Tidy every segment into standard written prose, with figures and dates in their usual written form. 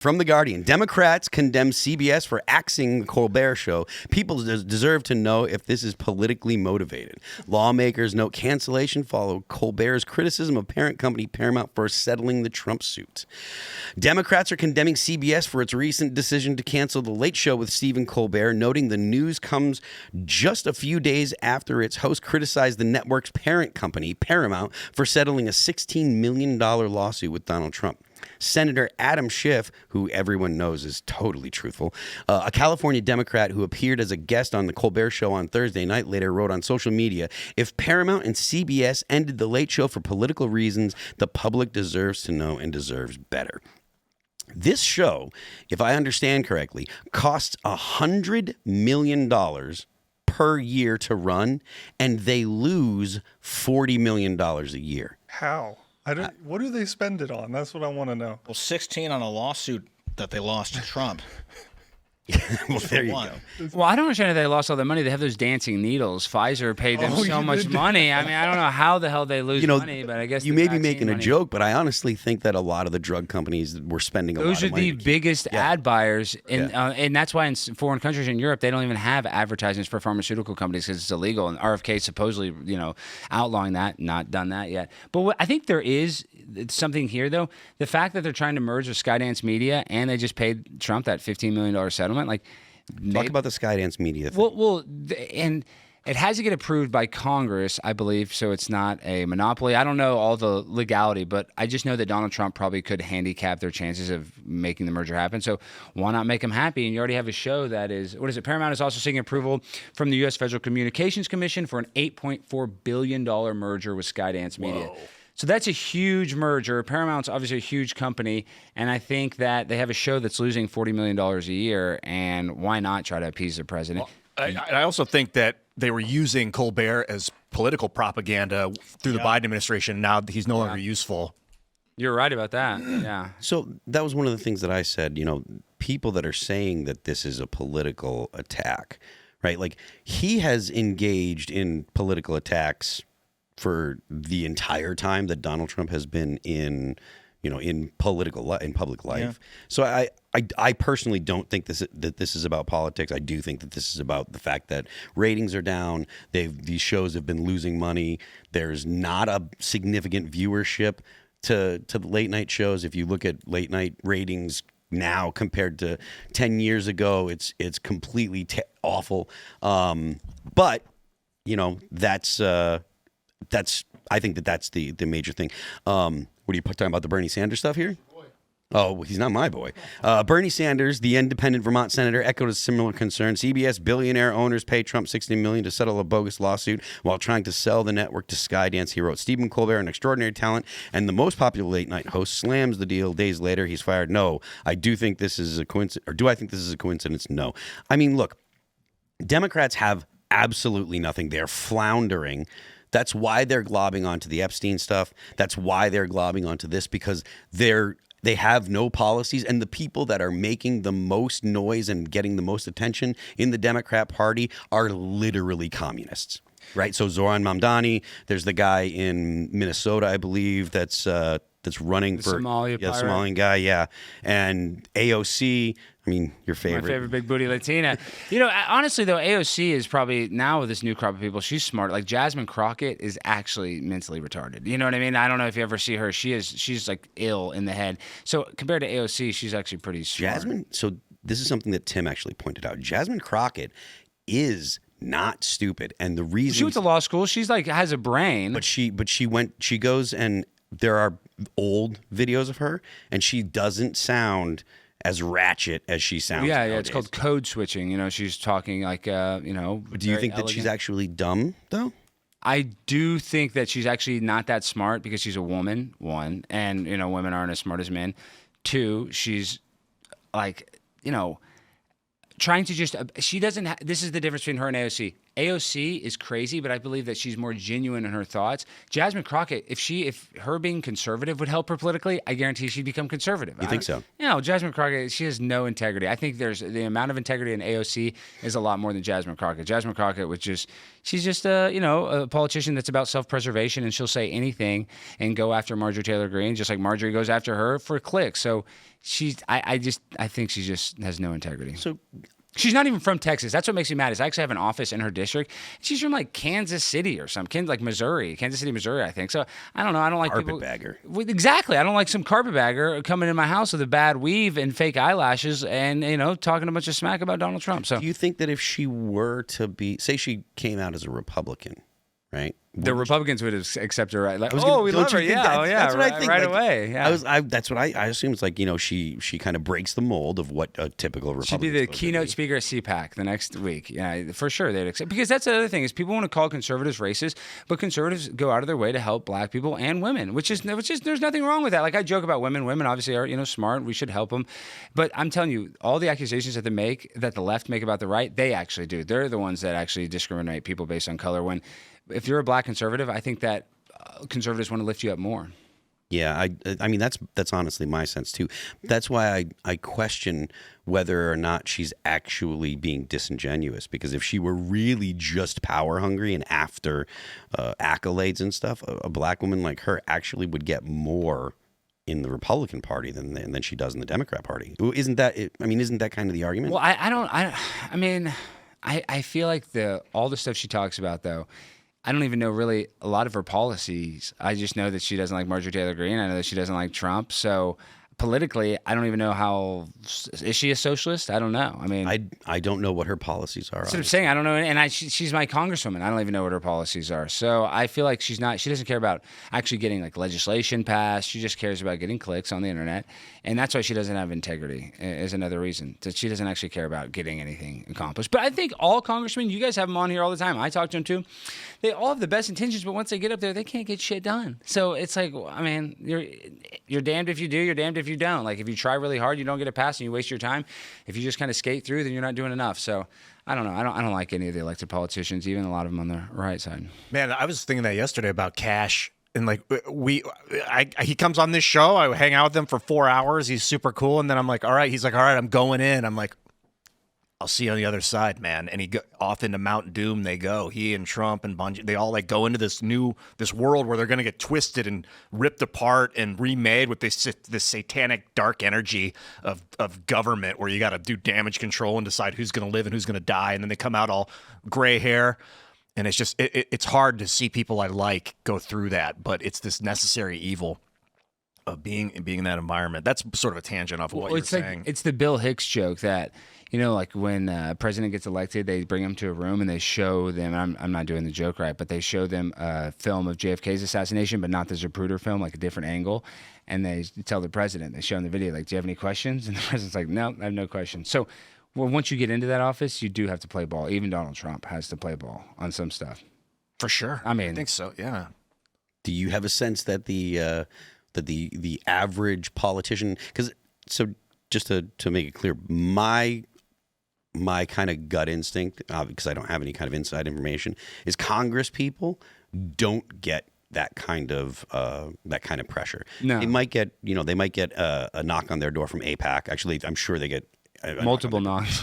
From The Guardian, Democrats condemn CBS for axing the Colbert show. People deserve to know if this is politically motivated. Lawmakers note cancellation followed Colbert's criticism of parent company Paramount for settling the Trump suit. Democrats are condemning CBS for its recent decision to cancel The Late Show with Stephen Colbert, noting the news comes just a few days after its host criticized the network's parent company, Paramount, for settling a $16 million lawsuit with Donald Trump. Senator Adam Schiff, who everyone knows is totally truthful, a California Democrat who appeared as a guest on the Colbert Show on Thursday night, later wrote on social media, "If Paramount and CBS ended The Late Show for political reasons, the public deserves to know and deserves better." This show, if I understand correctly, costs $100 million per year to run, and they lose $40 million a year. How? What do they spend it on? That's what I want to know. Well, 16 on a lawsuit that they lost to Trump. Well, there you go. Well, I don't understand how they lost all their money. They have those dancing needles. Pfizer paid them so much money. I mean, I don't know how the hell they lose money, but I guess you may be making a joke, but I honestly think that a lot of the drug companies were spending a lot of money. Those are the biggest ad buyers, and that's why in foreign countries in Europe they don't even have advertisements for pharmaceutical companies because it's illegal. And RFK supposedly, outlawing that, not done that yet. But I think there is something here, though. The fact that they're trying to merge with Skydance Media and they just paid Trump that $15 million settlement. Talk about the Skydance Media thing. Well, and it has to get approved by Congress, I believe, so it's not a monopoly. I don't know all the legality, but I just know that Donald Trump probably could handicap their chances of making the merger happen. So why not make them happy? And you already have a show that is, Paramount is also seeking approval from the U.S. Federal Communications Commission for an $8.4 billion merger with Skydance Media. Whoa. So that's a huge merger. Paramount's obviously a huge company, and I think that they have a show that's losing $40 million a year, and why not try to appease the president? Well, I also think that they were using Colbert as political propaganda through the Biden administration. Now he's no longer useful. You're right about that, yeah. So that was one of the things that I said, people that are saying that this is a political attack, right? Like, he has engaged in political attacks for the entire time that Donald Trump has been in public life. Yeah. So I personally don't think that this is about politics. I do think that this is about the fact that ratings are down. These shows have been losing money. There's not a significant viewership to the late night shows. If you look at late night ratings now compared to 10 years ago, it's completely awful. But I think that's the major thing. What are you talking about, the Bernie Sanders stuff here? Oh, he's not my boy. Bernie Sanders, the independent Vermont senator, echoed a similar concern. CBS billionaire owners pay Trump $60 million to settle a bogus lawsuit while trying to sell the network to Skydance. He wrote, "Stephen Colbert, an extraordinary talent and the most popular late-night host, slams the deal. Days later, he's fired. No, I do think this is a coincidence. Or do I think this is a coincidence? No. I mean, look, Democrats have absolutely nothing. They're floundering. That's why they're globbing onto the Epstein stuff. That's why they're globbing onto this, because they have no policies, and the people that are making the most noise and getting the most attention in the Democrat Party are literally communists, right? So Zoran Mamdani, there's the guy in Minnesota, I believe, that's running for Somalian guy, and AOC. I mean, your favorite. My favorite big booty Latina. Honestly, though, AOC is probably, now with this new crop of people, she's smart. Like, Jasmine Crockett is actually mentally retarded. You know what I mean? I don't know if you ever see her. She's like ill in the head. So compared to AOC, she's actually pretty smart. Jasmine, so this is something that Tim actually pointed out. Jasmine Crockett is not stupid. And the reason she went to law school, she's like, has a brain. But she goes, and there are old videos of her, and she doesn't sound as ratchet as she sounds. Yeah, nowadays. it's called code switching. She's talking like, Do you think that she's actually dumb, though? I do think that she's actually not that smart because she's a woman, one, and, women aren't as smart as men. Two, she's like, trying to just, she doesn't, this is the difference between her and AOC. AOC is crazy, but I believe that she's more genuine in her thoughts. Jasmine Crockett, if her being conservative would help her politically, I guarantee she'd become conservative. You think so? Jasmine Crockett, she has no integrity. I think there's the amount of integrity in AOC is a lot more than Jasmine Crockett. Jasmine Crockett she's just a politician that's about self-preservation, and she'll say anything and go after Marjorie Taylor Greene, just like Marjorie goes after her for clicks. So I think she just has no integrity. So she's not even from Texas. That's what makes me mad. Is I actually have an office in her district. She's from like Kansas City or something, like Missouri, Kansas City, Missouri, I think. So I don't know. I don't like carpetbagger. Exactly. I don't like some carpetbagger coming in my house with a bad weave and fake eyelashes and talking a bunch of smack about Donald Trump. So do you think that if she were to be, say, she came out as a Republican, right? The Republicans would accept her, right? Like, we love her, yeah, that's what I think. Right like, away. Yeah. That's what I assume. It's like she kind of breaks the mold of what a typical Republican. She'd be the keynote speaker at CPAC the next week. Yeah, for sure they'd accept. Because that's the other thing is people want to call conservatives racist, but conservatives go out of their way to help black people and women, which is there's nothing wrong with that. Like I joke about women. Women obviously are smart. We should help them, but I'm telling you, all the accusations that the left make about the right, they actually do. They're the ones that actually discriminate people based on color. If you're a black conservative, I think that conservatives want to lift you up more. Yeah, I mean that's honestly my sense too. That's why I question whether or not she's actually being disingenuous. Because if she were really just power hungry and after accolades and stuff, a black woman like her actually would get more in the Republican Party than she does in the Democrat Party. Isn't that kind of the argument? Well, I feel like all the stuff she talks about though. I don't even know really a lot of her policies. I just know that she doesn't like Marjorie Taylor Greene. I know that she doesn't like Trump. So politically, I don't even know how. Is she a socialist? I don't know. I mean, I don't know what her policies are. That's what I'm saying. I don't know. And she's my congresswoman. I don't even know what her policies are. So I feel like she doesn't care about actually getting like legislation passed. She just cares about getting clicks on the internet. And that's why she doesn't have integrity is another reason that she doesn't actually care about getting anything accomplished. But I think all congressmen, you guys have them on here all the time. I talk to them too. They all have the best intentions, but once they get up there, they can't get shit done. So it's like, I mean, you're damned if you do, you're damned if you don't. Like if you try really hard, you don't get it passed and you waste your time. If you just kind of skate through, then you're not doing enough. So I don't know. I don't like any of the elected politicians, even a lot of them on the right side. Man, I was thinking that yesterday about Cash. And like he comes on this show, I hang out with him for 4 hours. He's super cool. And then I'm like, all right. He's like, all right, I'm going in. I'm like, I'll see you on the other side, man. And off into Mount Doom they go. He and Trump and Bungie, they all like go into this world where they're going to get twisted and ripped apart and remade with this satanic dark energy of government where you got to do damage control and decide who's going to live and who's going to die. And then they come out all gray hair. And it's just it's hard to see people I like go through that, but it's this necessary evil of being in that environment. That's sort of a tangent off of what you're saying. It's the Bill Hicks joke that like when a president gets elected, they bring him to a room and they show them. I'm not doing the joke right, but they show them a film of JFK's assassination, but not the Zapruder film, like a different angle. And they tell the president, they show him the video, like, "Do you have any questions?" And the president's like, "No, I have no questions." So. Well, once you get into that office, you do have to play ball. Even Donald Trump has to play ball on some stuff. For sure. I think so. Yeah. Do you have a sense that the average politician? So just to make it clear, my kind of gut instinct, because I don't have any kind of inside information, is Congress people don't get that kind of pressure. No. They might get a knock on their door from AIPAC. Actually, I'm sure they get. Multiple knocks.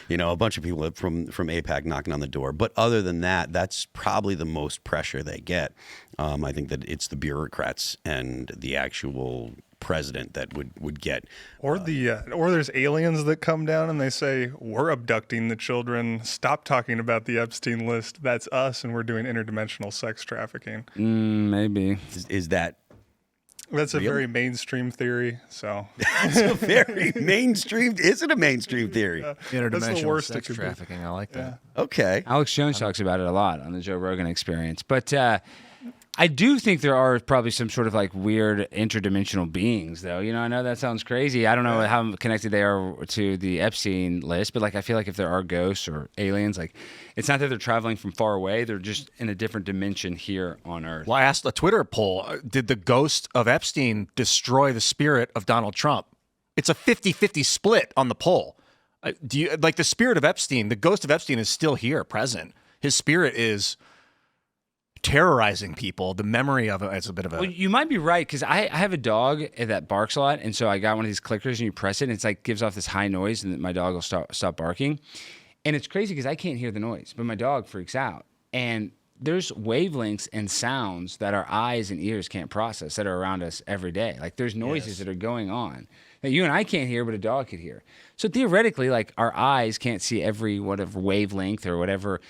Yeah, a bunch of people from AIPAC knocking on the door. But other than that, that's probably the most pressure they get. I think that it's the bureaucrats and the actual president that would get. Or there's aliens that come down and they say, "We're abducting the children. Stop talking about the Epstein list. That's us, and we're doing interdimensional sex trafficking." Maybe. Is that? That's a very mainstream theory. So it's a very mainstream. Is it a mainstream theory? Interdimensional that's the worst sex trafficking. I like that. Okay. Alex Jones talks about it a lot on the Joe Rogan Experience, but I do think there are probably some sort of like weird interdimensional beings, though. I know that sounds crazy. I don't know how connected they are to the Epstein list, but like I feel like if there are ghosts or aliens, like it's not that they're traveling from far away; they're just in a different dimension here on Earth. Well, I asked a Twitter poll: did the ghost of Epstein destroy the spirit of Donald Trump? It's a 50-50 split on the poll. Do you like the spirit of Epstein? The ghost of Epstein is still here, present. his spirit is terrorizing people. The memory of it, it's a bit of a. Well, you might be right, because I have a dog that barks a lot, and so I got one of these clickers, and you press it, and it's like gives off this high noise, and my dog will stop barking. And it's crazy because I can't hear the noise, but my dog freaks out. And there's wavelengths and sounds that our eyes and ears can't process that are around us every day. Like there's noises that are going on that you and I can't hear, but a dog could hear. So theoretically, like our eyes can't see every whatever wavelength or whatever.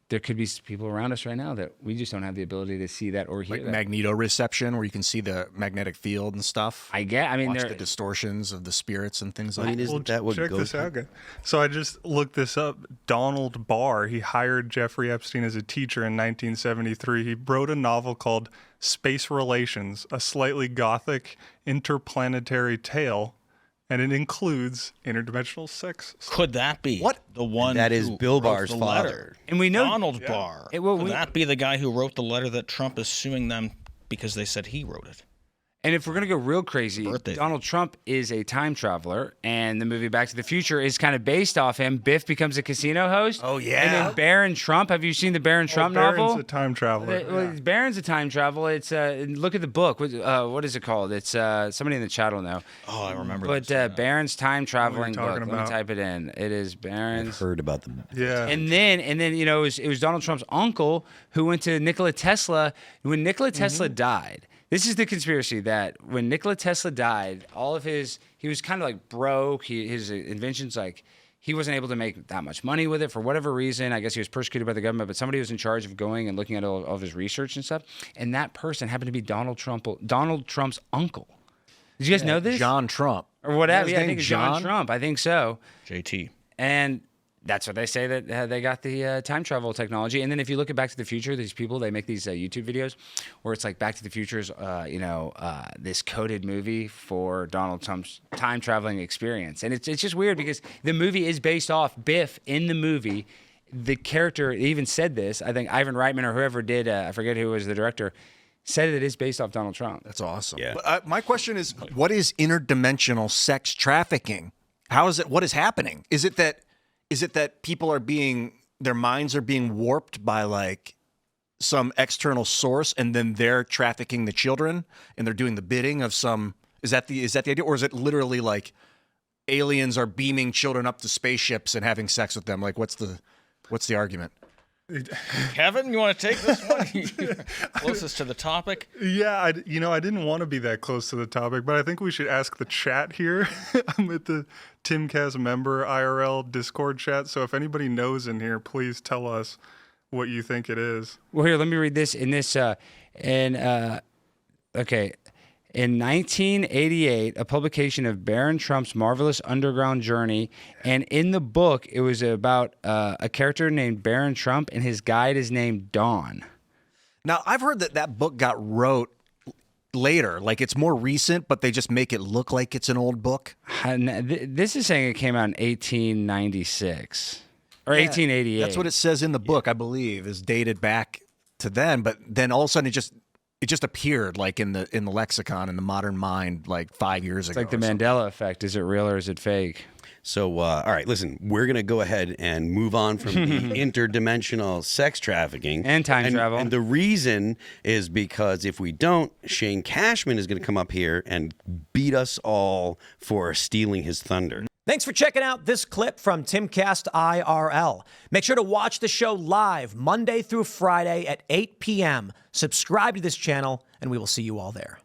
There could be people around us right now that we just don't have the ability to see that or hear like that. magnetoreception, where you can see the magnetic field and stuff. I mean, watch the distortions of the spirits and things like that. Isn't that what check goes this out, guys. So I just looked this up. Donald Barr, he hired Jeffrey Epstein as a teacher in 1973. He wrote a novel called Space Relations, a slightly gothic interplanetary tale, and it includes interdimensional sex. Could that be What? the one That is who Bill wrote Barr's the father. letter? And we know Donald Barr. well, Could we- that be the guy who wrote the letter that Trump is suing them because they said he wrote it? And if we're going to go real crazy, Birthday. Donald Trump is a time traveler, and the movie Back to the Future is kind of based off him. Biff becomes a casino host. Oh, yeah. And then Baron Trump. Have you seen the Baron Trump Barron's novel? a time traveler. Well, Baron's a time travel. It's look at the book. What is it called? It's somebody in the chat will know. Oh, I remember. But Baron's time traveling book. talking Let me about? type it in. It is Baron's. Heard about the Yeah. And then you know it was Donald Trump's uncle who went to Nikola Tesla when Nikola Tesla died. This is the conspiracy that when Nikola Tesla died, he was kind of like broke. His inventions, like he wasn't able to make that much money with it for whatever reason. I guess he was persecuted by the government, but somebody was in charge of going and looking at all of his research and stuff. And that person happened to be Donald Trump's uncle. Did you guys know this? John Trump. Or whatever. His Yeah, I name think it's John Trump. I think so. JT. And that's what they say, that they got the time travel technology. And then if you look at Back to the Future, these people, they make these YouTube videos where it's like Back to the Future's, this coded movie for Donald Trump's time traveling experience. And it's just weird because the movie is based off Biff in the movie. The character even said this. I think Ivan Reitman or whoever did, I forget who was the director, said it is based off Donald Trump. That's awesome. Yeah. But, my question is, what is interdimensional sex trafficking? How is it? What is happening? Is it that people are their minds are being warped by like some external source, and then they're trafficking the children, and they're doing the bidding of some? Is that the idea, or is it literally like aliens are beaming children up to spaceships and having sex with them? Like, what's the argument? Kevin, you want to take this one? You're closest to the topic. Yeah, I didn't want to be that close to the topic, but I think we should ask the chat here. I'm at the Timcast member IRL Discord chat, so if anybody knows in here, please tell us what you think it is. Well, here, let me read this. In 1988, a publication of Baron Trump's Marvelous Underground Journey, and in the book, it was about a character named Baron Trump, and his guide is named Dawn. Now, I've heard that book got wrote later, like it's more recent, but they just make it look like it's an old book. And this is saying it came out in 1896 or 1888. That's what it says in the book, I believe, is dated back to then. But then all of a sudden, it just appeared like in the lexicon in the modern mind like 5 years ago. It's like the Mandela effect. Is it real or is it fake? So, all right, listen, we're going to go ahead and move on from the interdimensional sex trafficking. And time travel. And the reason is because if we don't, Shane Cashman is going to come up here and beat us all for stealing his thunder. Thanks for checking out this clip from Timcast IRL. Make sure to watch the show live Monday through Friday at 8 p.m. Subscribe to this channel, and we will see you all there.